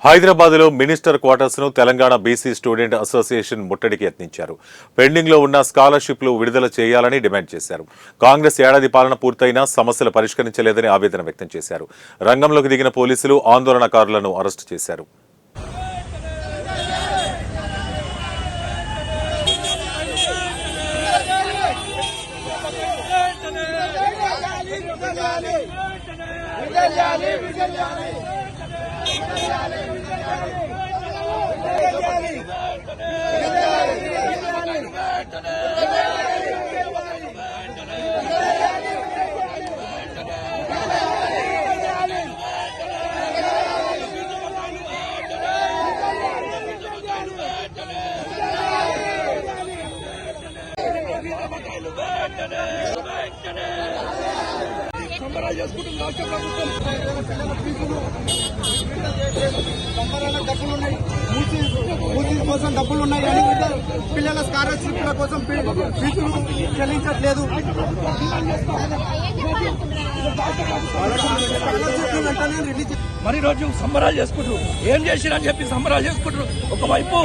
హైదరాబాద్లో minister quarters ను Telangana BC student association ముట్టడికి యత్నించారు. పెండింగ్ లో ఉన్న స్కాలర్షిప్లు విడుదల చేయాలని డిమాండ్ చేశారు. కాంగ్రెస్ ఏడాది పాలన పూర్తయినా సమస్యలు పరిష్కరించలేదని ఆవేదన వ్యక్తం చేశారు. రంగంలోకి దిగిన పోలీసులు ఆందోళనకారులను అరెస్టు చేశారు. కోసం డబ్బులు ఉన్నాయి కానీ పిల్లల స్కాలర్షిప్ల కోసం ఫీజులు చెల్లించట్లేదు. మరి రోజు సంబరాలు చేసుకుంటారు. ఏం చేసిరని చెప్పి సంబరాలు చేసుకుంటారు. ఒకవైపు